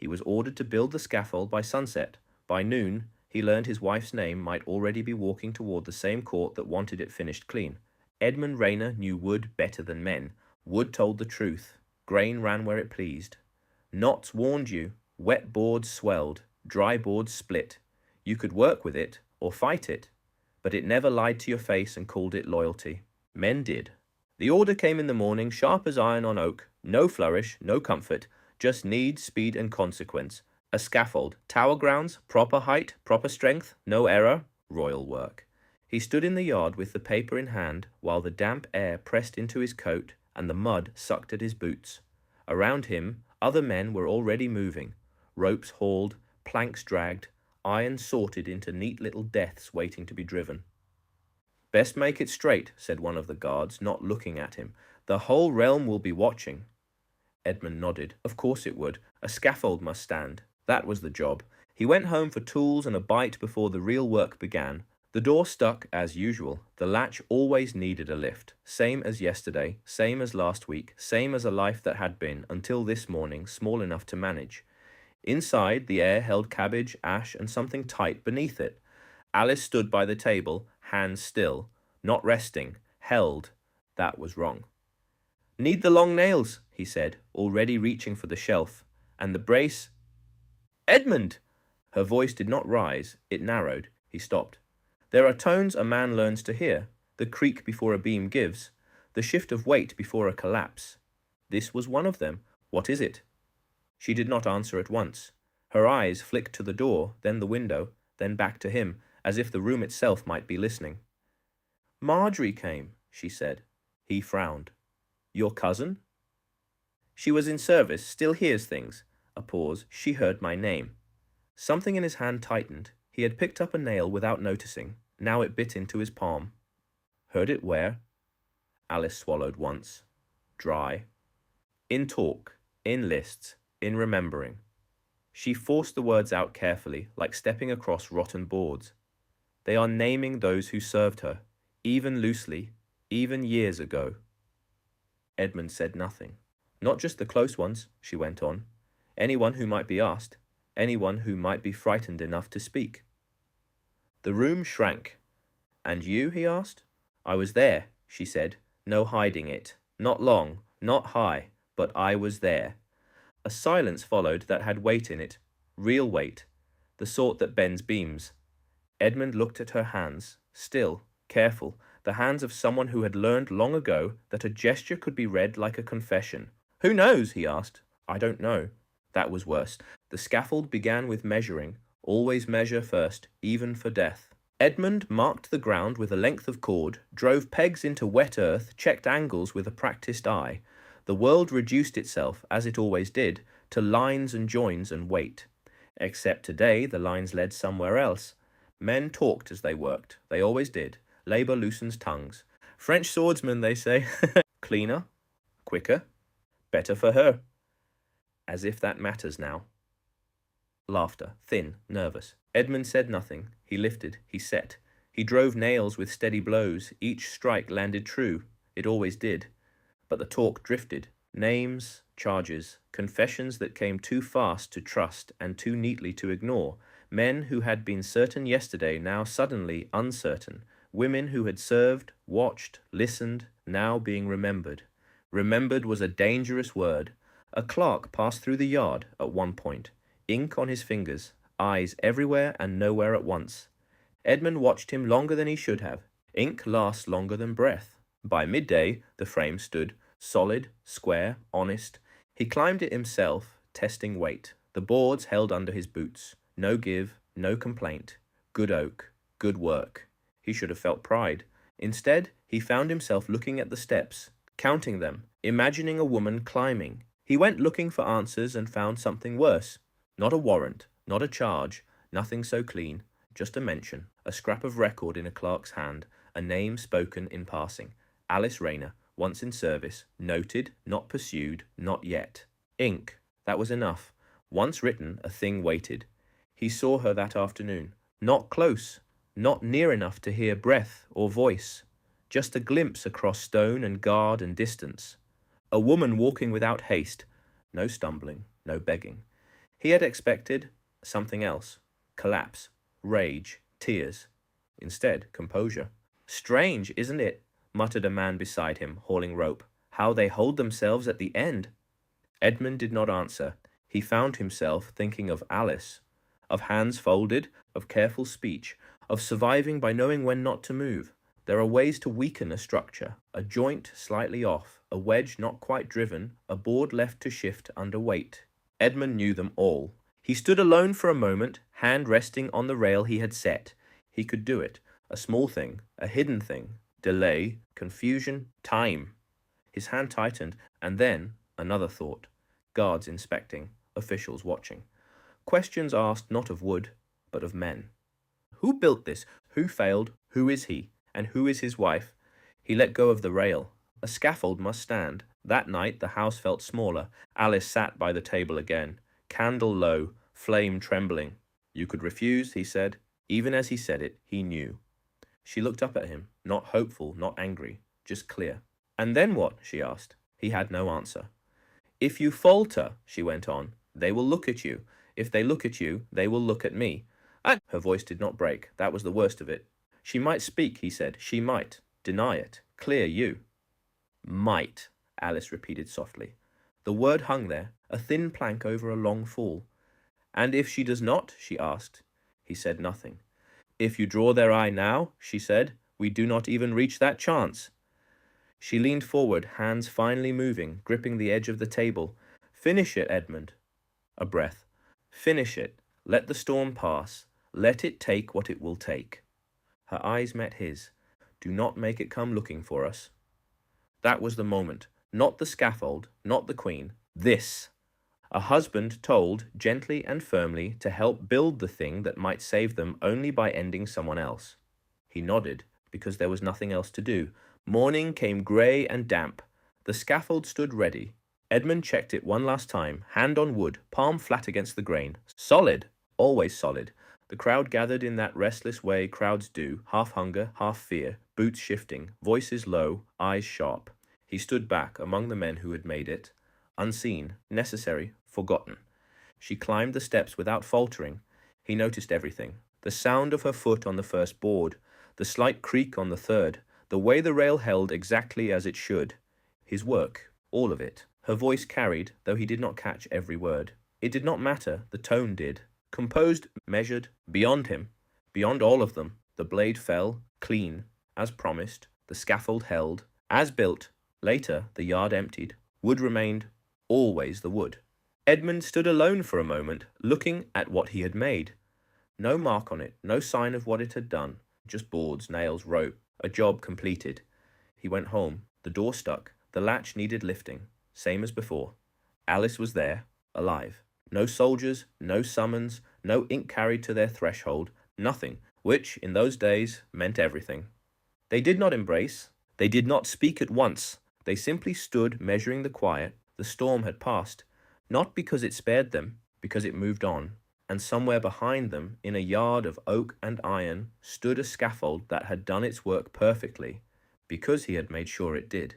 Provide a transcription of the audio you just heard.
He was ordered to build the scaffold by sunset. By noon, he learned his wife's name might already be walking toward the same court that wanted it finished clean. Edmund Rainer knew wood better than men. Wood told the truth. Grain ran where it pleased. Knots warned you. Wet boards swelled. Dry boards split. You could work with it or fight it, but it never lied to your face and called it loyalty. Men did. The order came in the morning, sharp as iron on oak. No flourish, no comfort, just need, speed, and consequence. A scaffold, tower grounds, proper height, proper strength, no error, royal work. He stood in the yard with the paper in hand while the damp air pressed into his coat and the mud sucked at his boots. Around him, other men were already moving. Ropes hauled, planks dragged, iron sorted into neat little deaths waiting to be driven. Best make it straight, said one of the guards, not looking at him. The whole realm will be watching. Edmund nodded. Of course it would. A scaffold must stand. That was the job. He went home for tools and a bite before the real work began. The door stuck as usual. The latch always needed a lift. Same as yesterday, same as last week, same as a life that had been, until this morning, small enough to manage. Inside, the air held cabbage, ash, and something tight beneath it. Alice stood by the table, hands still, not resting, held. That was wrong. Need the long nails, he said, already reaching for the shelf. And the brace. Edmund! Her voice did not rise, it narrowed. He stopped. There are tones a man learns to hear, the creak before a beam gives, the shift of weight before a collapse. This was one of them. What is it? She did not answer at once. Her eyes flicked to the door, then the window, then back to him, as if the room itself might be listening. Marjorie came, she said. He frowned. Your cousin? She was in service, still hears things. A pause. She heard my name. Something in his hand tightened. He had picked up a nail without noticing. Now it bit into his palm. Heard it where? Alice swallowed once. Dry. In talk, in lists, in remembering. She forced the words out carefully, like stepping across rotten boards. They are naming those who served her, even loosely, even years ago. Edmund said nothing. Not just the close ones, she went on. Anyone who might be asked, anyone who might be frightened enough to speak. The room shrank. And you, he asked. I was there, she said, no hiding it. Not long, not high, but I was there. A silence followed that had weight in it, real weight, the sort that bends beams. Edmund looked at her hands, still, careful, the hands of someone who had learned long ago that a gesture could be read like a confession. Who knows? He asked. I don't know. That was worse. The scaffold began with measuring. Always measure first, even for death. Edmund marked the ground with a length of cord, drove pegs into wet earth, checked angles with a practiced eye. The world reduced itself, as it always did, to lines and joins and weight. Except today the lines led somewhere else. Men talked as they worked. They always did. Labour loosens tongues. French swordsman, they say. Cleaner. Quicker. Better for her. As if that matters now. Laughter, thin, nervous. Edmund said nothing. He lifted, he set. He drove nails with steady blows. Each strike landed true. It always did. But the talk drifted. Names, charges, confessions that came too fast to trust and too neatly to ignore. Men who had been certain yesterday now suddenly uncertain. Women who had served, watched, listened, now being remembered. Remembered was a dangerous word. A clerk passed through the yard at one point. Ink on his fingers, eyes everywhere and nowhere at once. Edmund watched him longer than he should have. Ink lasts longer than breath. By midday, the frame stood, solid, square, honest. He climbed it himself, testing weight. The boards held under his boots. No give, no complaint. Good oak, good work. He should have felt pride. Instead, he found himself looking at the steps, counting them, imagining a woman climbing. He went looking for answers and found something worse. Not a warrant, not a charge, nothing so clean, just a mention, a scrap of record in a clerk's hand, a name spoken in passing. Alice Rainer, once in service, noted, not pursued, not yet. Ink, that was enough. Once written, a thing waited. He saw her that afternoon. Not close, not near enough to hear breath or voice. Just a glimpse across stone and guard and distance. A woman walking without haste. No stumbling, no begging. He had expected something else: collapse, rage, tears. Instead, composure. "Strange, isn't it?" muttered a man beside him, hauling rope. "How they hold themselves at the end." Edmund did not answer. He found himself thinking of Alice, of hands folded, of careful speech, of surviving by knowing when not to move. There are ways to weaken a structure: a joint slightly off, a wedge not quite driven, a board left to shift under weight. Edmund knew them all. He stood alone for a moment, hand resting on the rail he had set. He could do it. A small thing, a hidden thing. Delay, confusion, time. His hand tightened, and then another thought. Guards inspecting, officials watching. Questions asked not of wood, but of men. Who built this? Who failed? Who is he? And who is his wife? He let go of the rail. A scaffold must stand. That night the house felt smaller. Alice sat by the table again, candle low, flame trembling. "You could refuse," he said. Even as he said it, he knew. She looked up at him, not hopeful, not angry, just clear. "And then what?" she asked. He had no answer. "If you falter," she went on, "they will look at you. If they look at you, they will look at me." And her voice did not break. That was the worst of it. "She might speak," he said. "She might. Deny it. Clear you." "Might," Alice repeated softly. The word hung there, a thin plank over a long fall. "And if she does not?" she asked. He said nothing. "If you draw their eye now," she said, "we do not even reach that chance." She leaned forward, hands finely moving, gripping the edge of the table. "Finish it, Edmund." A breath. "Finish it. Let the storm pass. Let it take what it will take." Her eyes met his. "Do not make it come looking for us." That was the moment. Not the scaffold, not the queen. This. A husband told, gently and firmly, to help build the thing that might save them only by ending someone else. He nodded, because there was nothing else to do. Morning came grey and damp. The scaffold stood ready. Edmund checked it one last time, hand on wood, palm flat against the grain. Solid, always solid. The crowd gathered in that restless way crowds do, half hunger, half fear, boots shifting, voices low, eyes sharp. He stood back among the men who had made it, unseen, necessary, forgotten. She climbed the steps without faltering. He noticed everything. The sound of her foot on the first board, the slight creak on the third, the way the rail held exactly as it should. His work, all of it. Her voice carried, though he did not catch every word. It did not matter, the tone did. Composed, measured, beyond him, beyond all of them. The blade fell, clean, as promised. The scaffold held, as built. Later, the yard emptied. Wood remained, always the wood. Edmund stood alone for a moment, looking at what he had made. No mark on it, no sign of what it had done. Just boards, nails, rope, a job completed. He went home. The door stuck. The latch needed lifting. Same as before. Alice was there, alive. No soldiers, no summons, no ink carried to their threshold, nothing, which, in those days, meant everything. They did not embrace. They did not speak at once. They simply stood measuring the quiet. The storm had passed, not because it spared them, because it moved on. And somewhere behind them, in a yard of oak and iron, stood a scaffold that had done its work perfectly, because he had made sure it did.